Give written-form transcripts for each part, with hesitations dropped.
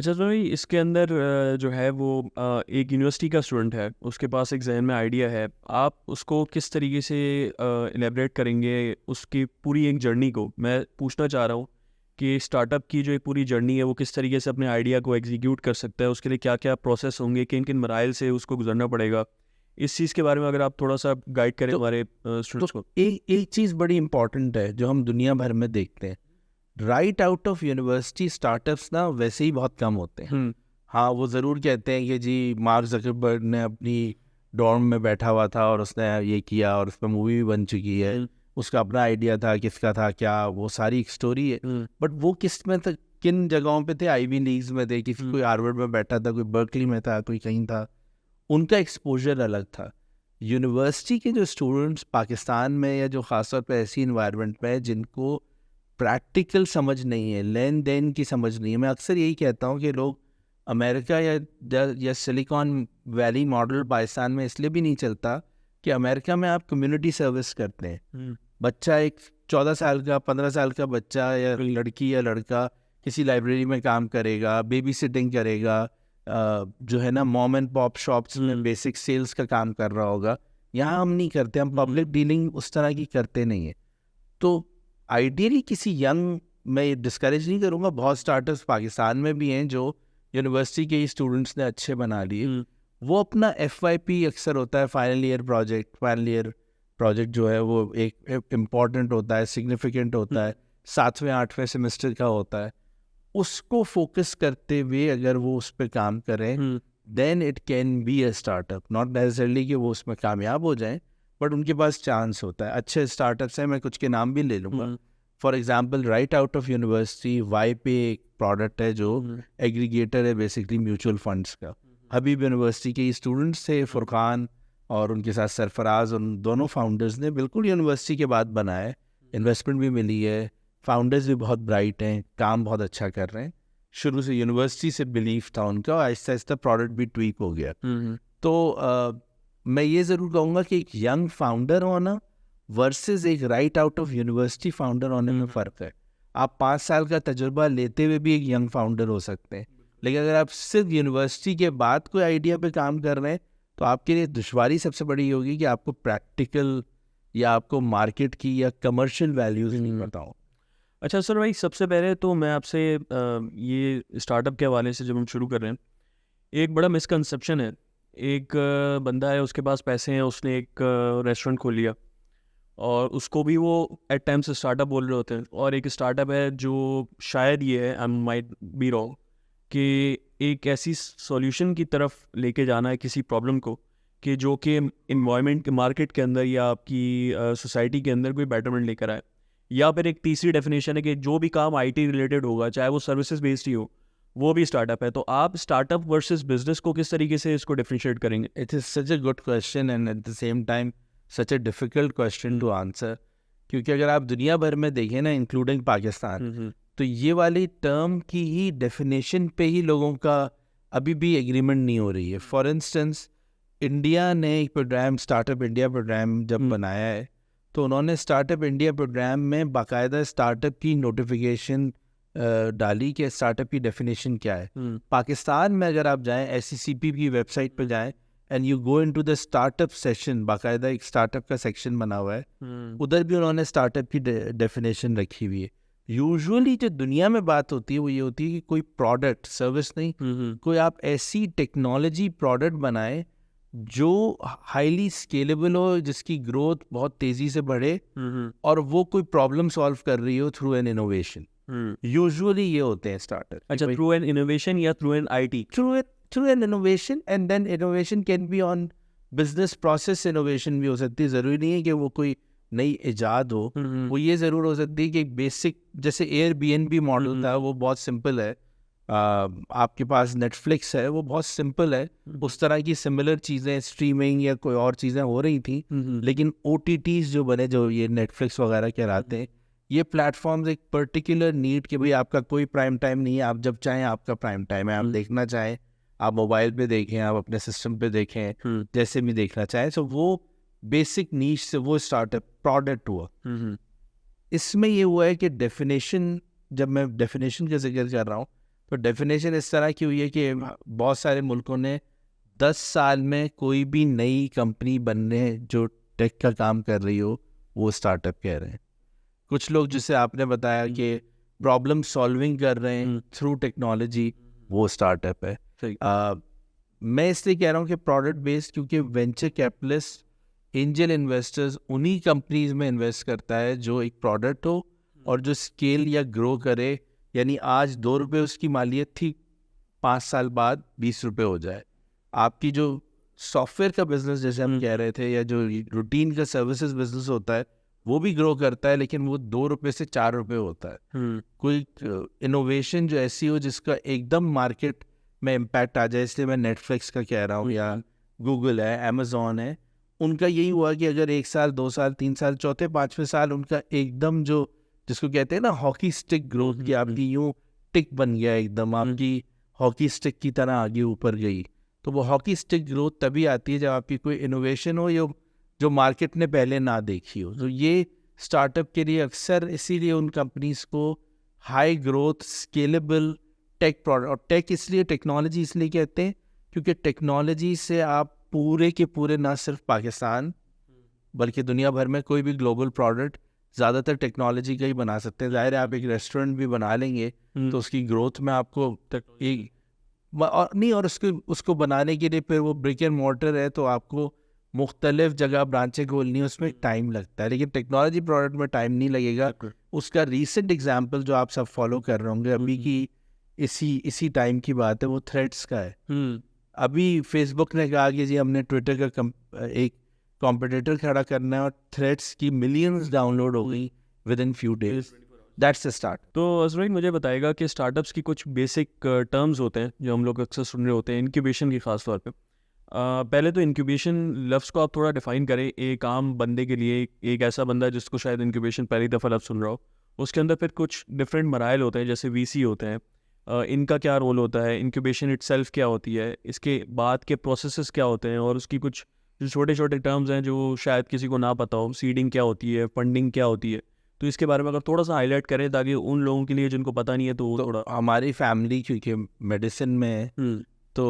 अच्छा, तो भाई इसके अंदर जो है वो एक यूनिवर्सिटी का स्टूडेंट है, उसके पास एक जहन में आइडिया है, आप उसको किस तरीके से इलेबरेट करेंगे उसकी पूरी एक जर्नी को? मैं पूछना चाह रहा हूँ कि स्टार्टअप की जो एक पूरी जर्नी है वो किस तरीके से अपने आइडिया को एग्जीक्यूट कर सकता है, उसके लिए क्या क्या प्रोसेस होंगे, किन किन मराइल से उसको गुजरना पड़ेगा। इस चीज़ के बारे में अगर आप थोड़ा सा गाइड करें तो हमारे तो स्टूडेंट्स को। एक एक चीज़ बड़ी इंपॉर्टेंट है जो हम दुनिया भर में देखते हैं। Right out of university startups ना वैसे ही बहुत कम होते हैं। हम्म। हाँ, वो ज़रूर कहते हैं कि जी मार्क जकरबर्ग ने अपनी डॉर्म में बैठा हुआ था और उसने ये किया और उस पर मूवी भी बन चुकी है। हम्म। उसका अपना आइडिया था, किसका था क्या, वो सारी एक स्टोरी है। हम्म। बट वो किस में था, किन जगहों पे थे? आईवी लीग्स में थे, किसी कोई हार्वर्ड में बैठा था, कोई बर्कली में था, कोई कहीं था। उनका एक्सपोजर अलग था। यूनिवर्सिटी के जो स्टूडेंट्स पाकिस्तान में या जो ख़ासतौर पे ऐसी इन्वायरमेंट में है जिनको प्रैक्टिकल समझ नहीं है, लेन देन की समझ नहीं है। मैं अक्सर यही कहता हूँ कि लोग अमेरिका या सिलिकॉन वैली मॉडल पाकिस्तान में इसलिए भी नहीं चलता कि अमेरिका में आप कम्युनिटी सर्विस करते हैं। बच्चा एक 14 साल का 15 साल का बच्चा या लड़की या लड़का किसी लाइब्रेरी में काम करेगा, बेबी सिटिंग करेगा, जो है ना मॉम एंड पॉप शॉप्स में बेसिक सेल्स का काम कर रहा होगा। यहाँ हम नहीं करते, हम पब्लिक डीलिंग उस तरह की करते नहीं है। तो आइडियली किसी यंग, मैं ये डिस्करेज नहीं करूँगा, बहुत स्टार्टअप्स पाकिस्तान में भी हैं जो यूनिवर्सिटी के ही स्टूडेंट्स ने अच्छे बना लिए। वो अपना FYP अक्सर होता है, फाइनल ईयर प्रोजेक्ट जो है वो एक इम्पॉर्टेंट होता है, सिग्निफिकेंट होता है, 7वें 8वें सेमेस्टर का होता है। उसको फोकस करते हुए अगर वो उस पर काम करें, then it can be a startup. Not necessarily कि वो उसमें कामयाब हो जाएं, बट उनके पास चांस होता है। अच्छे स्टार्टअप्स हैं, मैं कुछ के नाम भी ले लूँगा। For example, right out of university वाईपे एक प्रोडक्ट है जो एग्रीगेटर है बेसिकली म्यूचुअल फंड्स का। हबीब यूनिवर्सिटी के स्टूडेंट्स थे, फुरकान और उनके साथ सरफराज, उन दोनों फाउंडर्स ने बिल्कुल यूनिवर्सिटी के बाद बनाया है। इन्वेस्टमेंट भी मिली है, फाउंडर्स भी बहुत ब्राइट हैं, काम बहुत अच्छा कर रहे हैं। शुरू से यूनिवर्सिटी से बिलीफ था उनका, और आहिस्ता आहिस्ता प्रोडक्ट भी ट्वीक हो गया। तो मैं ये ज़रूर कहूँगा कि एक यंग फाउंडर होना वर्सेस एक right out of university founder होने में फ़र्क है। आप 5 साल का तजुर्बा लेते हुए भी एक यंग फाउंडर हो सकते हैं, लेकिन अगर आप सिर्फ यूनिवर्सिटी के बाद कोई आइडिया पे काम कर रहे हैं तो आपके लिए दुश्वारी सबसे बड़ी होगी कि आपको प्रैक्टिकल या आपको मार्केट की या कमर्शियल वैल्यूज़ नहीं पता हो। अच्छा सर भाई, सबसे पहले तो मैं आपसे ये स्टार्टअप के हवाले से जब हम शुरू कर रहे हैं, एक बड़ा मिसकंसेप्शन है। एक बंदा है, उसके पास पैसे हैं, उसने एक रेस्टोरेंट खोल लिया और उसको भी वो एट टाइम्स स्टार्टअप बोल रहे होते हैं। और एक स्टार्टअप है जो शायद ये है, आई माइट बी रॉन्ग, कि एक ऐसी सॉल्यूशन की तरफ लेके जाना है किसी प्रॉब्लम को कि जो कि इन्वायरमेंट के, मार्केट के अंदर या आपकी सोसाइटी के अंदर कोई बेटरमेंट लेकर आए। या फिर एक तीसरी डेफिनेशन है कि जो भी काम आईटी रिलेटेड होगा, चाहे वो सर्विसेज बेस्ड ही हो, वो भी स्टार्टअप है। तो आप स्टार्टअप वर्सेस बिजनेस को किस तरीके से इसको डिफरेंशिएट करेंगे? It is such a good question and at the same time such a difficult question to answer, क्योंकि अगर आप दुनिया भर में देखें ना, इंक्लूडिंग पाकिस्तान, तो ये वाली टर्म की ही डेफिनेशन पे ही लोगों का अभी भी एग्रीमेंट नहीं हो रही है। फॉर इंस्टेंस, इंडिया ने एक प्रोग्राम, स्टार्टअप इंडिया प्रोग्राम जब बनाया है, तो उन्होंने स्टार्टअप इंडिया प्रोग्राम में बाकायदा स्टार्टअप की नोटिफिकेशन डाली कि स्टार्टअप की डेफिनेशन क्या है। पाकिस्तान में अगर आप जाएं, SECP की वेबसाइट पर जाएं and you go into the startup session, बाकायदा एक स्टार्टअप का सेक्शन बना हुआ है, उधर भी उन्होंने स्टार्टअप की डेफिनेशन रखी हुई है। यूजुअली जो दुनिया में बात होती है वो ये होती है कि कोई प्रोडक्ट, सर्विस नहीं, कोई आप ऐसी टेक्नोलॉजी प्रोडक्ट बनाए जो हाईली स्केलेबल हो, जिसकी ग्रोथ बहुत तेज़ी से बढ़े और वो कोई प्रॉब्लम सॉल्व कर रही हो थ्रू एन इनोवेशन। यूजुअली ये होते हैं स्टार्टअप। अच्छा, थ्रू एन इनोवेशन या through an IT? Through an innovation, and then innovation can be on business process, innovation भी हो सकती है। ज़रूरी नहीं है कि वो कोई नई इजाद हो। वो ये ज़रूर हो सकती है कि बेसिक, जैसे एयरबीएनबी मॉडल था, वो बहुत सिंपल है। आपके पास नेटफ्लिक्स है, वो बहुत सिंपल है। उस तरह की सिमिलर चीज़ें, स्ट्रीमिंग या कोई और चीज़ें हो रही थी, लेकिन OTTs जो बने, जो ये नेटफ्लिक्स वगैरह कहलाते हैं, ये प्लेटफॉर्म्स एक पर्टिकुलर नीड के, भाई आपका कोई प्राइम टाइम नहीं है, आप जब चाहें आपका प्राइम टाइम है, आप देखना चाहें, आप मोबाइल पे देखें, आप अपने सिस्टम पे देखें, जैसे भी देखना चाहें। सो वो बेसिक नीश से वो स्टार्टअप प्रोडक्ट हुआ। इसमें ये हुआ है कि डेफिनेशन, जब मैं डेफिनेशन का जिक्र कर रहा हूँ, तो डेफिनेशन इस तरह की हुई है कि बहुत सारे मुल्कों ने 10 साल में कोई भी नई कंपनी बनने जो टेक का काम कर रही हो वो स्टार्टअप कह रहे हैं। कुछ लोग जिसे आपने बताया कि प्रॉब्लम सॉल्विंग कर रहे हैं थ्रू टेक्नोलॉजी, वो स्टार्टअप है। सही। मैं इसलिए कह रहा हूँ कि प्रोडक्ट बेस्ड, क्योंकि वेंचर कैपिटलिस्ट, एंजल इन्वेस्टर्स उन्हीं कंपनीज में इन्वेस्ट करता है जो एक प्रोडक्ट हो और जो स्केल या ग्रो करे, यानी आज 2 रुपये उसकी मालियत थी, 5 साल बाद 20 रुपये हो जाए। आपकी जो सॉफ्टवेयर का बिजनेस जैसे हम कह रहे थे, या जो रूटीन का सर्विसेज बिजनेस होता है, वो भी ग्रो करता है, लेकिन वो 2 रुपये से 4 रुपये होता है। कोई इनोवेशन जो ऐसी हो जिसका एकदम मार्केट में इम्पैक्ट आ जाए, इसलिए मैं नेटफ्लिक्स का कह रहा हूँ, या गूगल है, अमेजोन है, उनका यही हुआ कि अगर 1 साल 2 साल 3 साल चौथे 5वें साल उनका एकदम जो जिसको कहते हैं ना हॉकी स्टिक ग्रोथ, की आपकी यूं टिक बन गया, एकदम आपकी हॉकी स्टिक की तरह आगे ऊपर गई। तो वो हॉकी स्टिक ग्रोथ तभी आती है जब आपकी कोई इनोवेशन हो या जो मार्केट ने पहले ना देखी हो। तो ये स्टार्टअप के लिए अक्सर इसीलिए उन कंपनीज को high growth scalable tech product, और टेक इसलिए टेक्नोलॉजी इसलिए कहते हैं क्योंकि टेक्नोलॉजी से आप पूरे के पूरे ना सिर्फ पाकिस्तान बल्कि दुनिया भर में कोई भी ग्लोबल प्रोडक्ट ज़्यादातर टेक्नोलॉजी का ही बना सकते हैं। ज़ाहिर है आप एक रेस्टोरेंट भी बना लेंगे तो उसकी ग्रोथ में आपको एक और नहीं, और उसको बनाने के लिए फिर वो ब्रिक एंड मोर्टर है तो आपको मुख्तलिफ जगह ब्रांचें खोलनी है, उसमें टाइम लगता है। लेकिन टेक्नोलॉजी प्रोडक्ट में टाइम नहीं लगेगा। उसका रीसेंट एग्जाम्पल जो आप सब फॉलो कर रहे होंगे अभी की इसी टाइम की बात है, वो थ्रेड्स का है। अभी फेसबुक ने कहा कि जी हमने ट्विटर का एक कॉम्पिटिटर खड़ा करना है और थ्रेड्स की मिलियंस डाउनलोड हो गई with in few days. That's the start. तो अजराइल मुझे बताएगा कि स्टार्टअप्स की कुछ बेसिक टर्म्स होते हैं जो हम लोग अक्सर सुन रहे होते हैं, इंक्यूबेशन की ख़ास तौर पे। पहले तो इंक्यूबेशन लफ्ज़ को आप थोड़ा डिफ़ाइन करें एक आम बंदे के लिए, एक ऐसा बंदा जिसको शायद इंक्यूबेशन पहली दफ़ा लफ्ज़ सुन रहा हो। उसके अंदर फिर कुछ डिफरेंट मराइल होते हैं, जैसे वीसी होते हैं, इनका क्या रोल होता है, इंक्यूबेशन इटसेल्फ क्या होती है, इसके बाद के प्रोसेसेस क्या होते हैं, और उसकी कुछ जो छोटे छोटे टर्म्स हैं जो शायद किसी को ना पता हो, सीडिंग क्या होती है, फंडिंग क्या होती है। तो इसके बारे में अगर थोड़ा सा हाईलाइट करें ताकि उन लोगों के लिए जिनको पता नहीं है तो थोड़ा। हमारी फैमिली क्योंकि मेडिसिन में है तो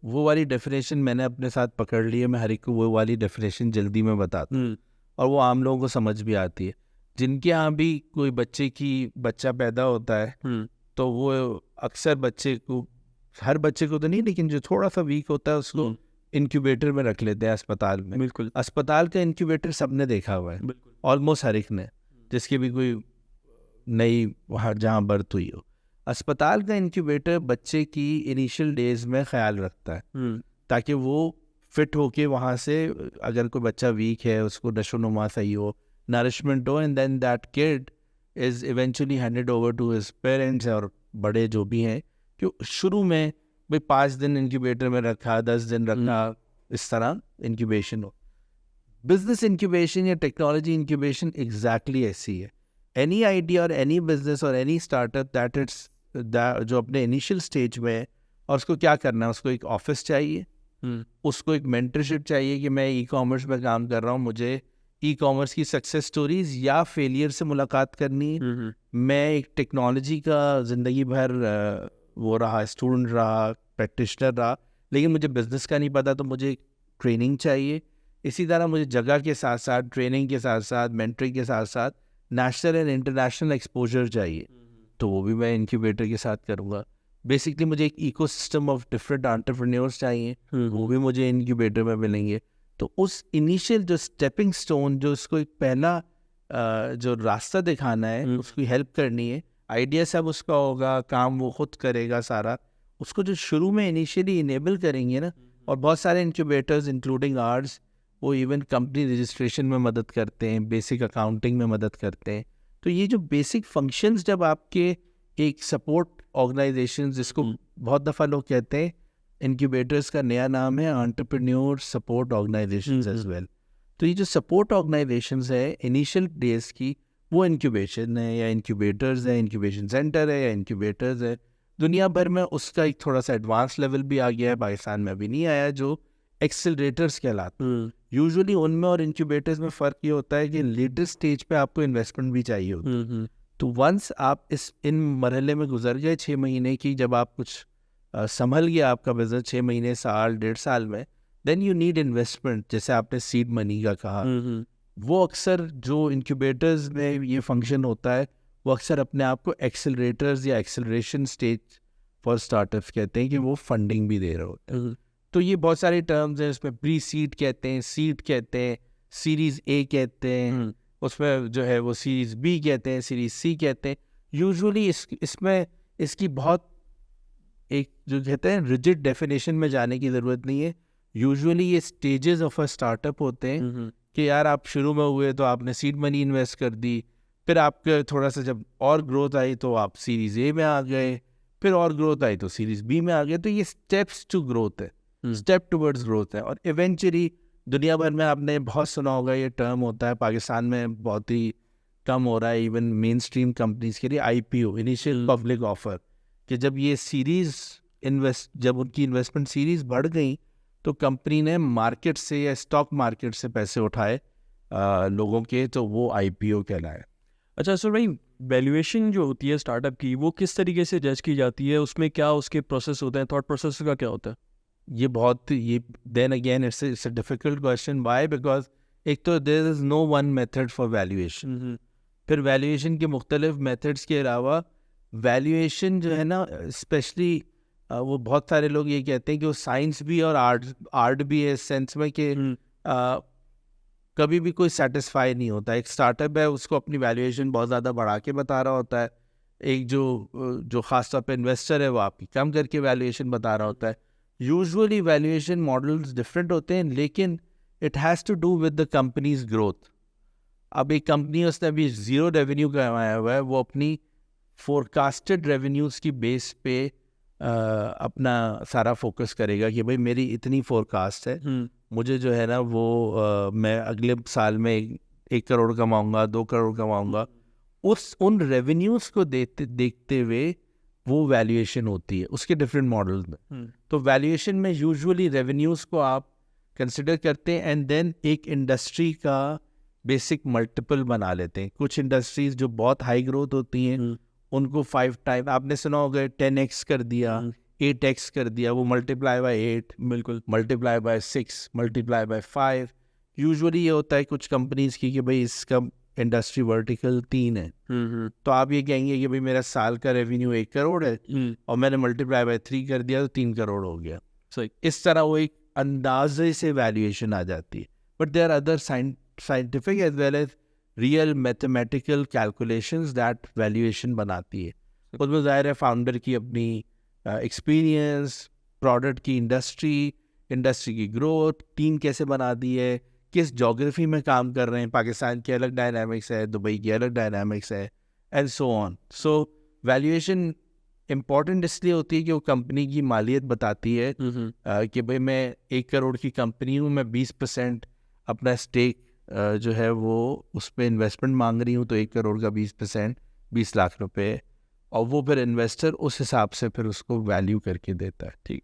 वो वाली डेफिनेशन मैंने अपने साथ पकड़ ली है। मैं हर एक को वो वाली डेफिनेशन जल्दी में बताता हूँ और वो आम लोगों को समझ भी आती है। जिनके यहाँ भी कोई बच्चा पैदा होता है तो वो अक्सर हर बच्चे को तो नहीं, लेकिन जो थोड़ा सा वीक होता है उसको इंक्यूबेटर में रख लेते हैं अस्पताल में। बिल्कुल। अस्पताल का इंक्यूबेटर सबने देखा हुआ है, ऑलमोस्ट हर एक ने, जिसकी भी कोई नई वहाँ जहाँ बर्थ हुई हो। अस्पताल का इंक्यूबेटर बच्चे की इनिशियल डेज में ख्याल रखता है ताकि वो फिट होके वहाँ से, अगर कोई बच्चा वीक है उसको नशोनुमा सही हो, नरिशमेंट हो, and then that kid is eventually handed over to his parents और बड़े जो भी हैं। क्यों शुरू में भाई 5 दिन इंक्यूबेटर में रखा, 10 दिन रखा, इस तरह इंक्यूबेशन हो। बिजनेस इंक्यूबेशन या टेक्नोलॉजी इंक्यूबेशन एग्जैक्टली ऐसी है। एनी आइडिया और एनी बिजनेस और एनी स्टार्टअप जो अपने इनिशियल स्टेज में है, और उसको क्या करना है, उसको एक ऑफिस चाहिए, उसको एक मेंटरशिप चाहिए कि मैं ई-कॉमर्स में काम कर रहा हूँ, मुझे ई-कॉमर्स की सक्सेस स्टोरीज या फेलियर से मुलाकात करनी है। मैं एक टेक्नोलॉजी का ज़िंदगी भर वो रहा, स्टूडेंट रहा, प्रैक्टिशनर रहा, लेकिन मुझे बिजनेस का नहीं पता, तो मुझे ट्रेनिंग चाहिए। इसी तरह मुझे जगह के साथ साथ, ट्रेनिंग के साथ साथ, मेंटरिंग के साथ साथ नेशनल एंड इंटरनेशनल एक्सपोजर चाहिए, तो वो भी मैं इंक्यूबेटर के साथ करूँगा। बेसिकली मुझे एक इकोसिस्टम ऑफ डिफरेंट एंटरप्रेन्योर्स चाहिए, वो भी मुझे इंक्यूबेटर में मिलेंगे। तो उस इनिशियल जो स्टेपिंग स्टोन, जो उसको एक पहला जो रास्ता दिखाना है, उसकी हेल्प करनी है, आइडिया सब उसका होगा, काम वो खुद करेगा सारा, उसको जो शुरू में इनिशियली इनेबल करेंगे ना। और बहुत सारे इंक्यूबेटर्स इंक्लूडिंग आर्स, वो इवन कंपनी रजिस्ट्रेशन में मदद करते हैं, बेसिक अकाउंटिंग में मदद करते हैं। तो ये जो बेसिक फंक्शंस जब आपके एक सपोर्ट ऑर्गेनाइजेशन, जिसको बहुत दफ़ा लोग कहते हैं, इंक्यूबेटर्स का नया नाम है entrepreneur support organisations as well. तो ये जो सपोर्ट ऑर्गेनाइजेशंस है इनिशियल डेज की, वो इंक्यूबेशन है या इंक्यूबेटर्स है, इंक्यूबेशन सेंटर है या इंक्यूबेटर्स है। दुनिया भर में उसका एक थोड़ा सा एडवांस लेवल भी आ गया है, पाकिस्तान में अभी नहीं आया, जो एक्सेलरेटर्स कहलाते हैं। यूजुअली उनमें और इंक्यूबेटर्स में फ़र्क ये होता है कि लेटेस्ट स्टेज पे आपको इन्वेस्टमेंट भी चाहिए होती है। तो वंस आप इन मरहले में गुजर गए 6 महीने की, जब आप कुछ संभल गया आपका बिजनेस 6 महीने, साल, 1.5 साल में, देन यू नीड इन्वेस्टमेंट, जैसे आपने सीड मनी का कहा। वो अक्सर जो इंक्यूबेटर्स में ये फंक्शन होता है, वो अक्सर अपने आप को एक्सेलरेटर्स या एक्सेलरेशन स्टेज फॉर स्टार्टअप्स कहते हैं, कि वो फंडिंग भी दे रहे होते हैं। तो ये बहुत सारे टर्म्स हैं, उसमें प्री सीड कहते हैं, सीड कहते हैं, सीरीज ए कहते हैं, उसमें जो है वो सीरीज बी कहते हैं, सीरीज सी कहते हैं। यूजुअली इसमें इसकी बहुत एक जो कहते हैं रिजिड डेफिनेशन में जाने की ज़रूरत नहीं है। यूजुअली ये स्टेजेस ऑफ अ स्टार्टअप होते हैं कि यार आप शुरू में हुए तो आपने सीड मनी इन्वेस्ट कर दी, फिर आपके थोड़ा सा जब और ग्रोथ आई तो आप सीरीज ए में आ गए, फिर और ग्रोथ आई तो सीरीज बी में आ गए। तो ये स्टेप्स टू ग्रोथ है, स्टेप टुवर्ड्स ग्रोथ है। और इवेंचुअली दुनिया भर में आपने बहुत सुना होगा, ये टर्म होता है, पाकिस्तान में बहुत ही कम हो रहा है इवन मेन स्ट्रीम कंपनीज के लिए, IPO, इनिशियल पब्लिक ऑफर, कि जब ये सीरीज जब उनकी इन्वेस्टमेंट सीरीज बढ़ गई तो कंपनी ने मार्केट से या स्टॉक मार्केट से पैसे उठाए लोगों के, तो वो IPO कहलाए। अच्छा सर भाई, वैल्यूएशन जो होती है स्टार्टअप की, वो किस तरीके से जज की जाती है? उसमें क्या उसके प्रोसेस होते हैं, थॉट प्रोसेस का क्या होता है? ये then again it's a difficult question. Why? Because एक तो there is no one method for valuation. फिर वैल्यूएशन के मुख्तलिफ मेथड्स के अलावा वैल्यूएशन जो है ना, स्पेशली वो बहुत सारे लोग ये कहते हैं कि वो साइंस भी और आर्ट भी है, इस सेंस में कि कभी भी कोई सेटिस्फाई नहीं होता। एक स्टार्टअप है, उसको अपनी वैल्यूएशन बहुत ज़्यादा बढ़ा के बता रहा होता है, एक जो खास तौर पे इन्वेस्टर है वो आपकी कम करके वैल्यूएशन बता रहा होता है। यूजुअली वैल्यूएशन मॉडल्स डिफरेंट होते हैं, लेकिन it has to do with the company's growth. अब एक कंपनी उसने अभी 0 रेवेन्यू कमाया हुआ है, वो अपनी फोरकास्टेड रेवेन्यूज़ की बेस पे अपना सारा फोकस करेगा कि भाई मेरी इतनी फोरकास्ट है, मुझे जो है ना वो मैं अगले साल में 1 करोड़ कमाऊंगा, 2 करोड़ कमाऊंगा। उन रेवेन्यूज़ को देखते हुए वो वैल्यूएशन होती है उसके डिफरेंट मॉडल्स में। तो वैल्यूएशन में यूजुअली रेवेन्यूज़ को आप कंसिडर करते हैं एंड देन एक इंडस्ट्री का बेसिक मल्टीपल बना लेते हैं। कुछ इंडस्ट्रीज जो बहुत हाई ग्रोथ होती हैं उनको 5 टाइम, आपने सुना होगा 10x कर दिया, 8x कर दिया, वो मल्टीप्लाई बाय 8, बिल्कुल, multiply by 6, multiply by 5। Usually ये होता है कुछ कंपनीज की कि भाई इसका इंडस्ट्री वर्टिकल 3 है, तो आप ये कहेंगे कि भाई मेरा साल का रेवेन्यू 1 करोड़ है और मैंने मल्टीप्लाई बाय 3 कर दिया तो 3 करोड़ हो गया। सही। इस तरह वो एक अंदाजे से वैल्यूएशन आ जाती है। But there are other scientific as well as real mathematical calculations that valuation बनाती है। उसमें ज़ाहिर है फाउंडर की अपनी एक्सपीरियंस, प्रोडक्ट की इंडस्ट्री की ग्रोथ, टीम कैसे बना दी है, किस जोग्राफी में काम कर रहे हैं, पाकिस्तान के अलग डायनामिक्स है, दुबई की अलग डायनामिक्स है, and so on. So valuation important इसलिए होती है कि वो कंपनी की मालियत बताती है कि भाई मैं 1 करोड़ की कंपनी हूँ, मैं 20% अपना स्टेक जो है वो उस पर इन्वेस्टमेंट मांग रही हूँ, तो 1 करोड़ का 20% 20 लाख रुपए, और वो फिर इन्वेस्टर उस हिसाब से फिर उसको वैल्यू करके देता है। ठीक।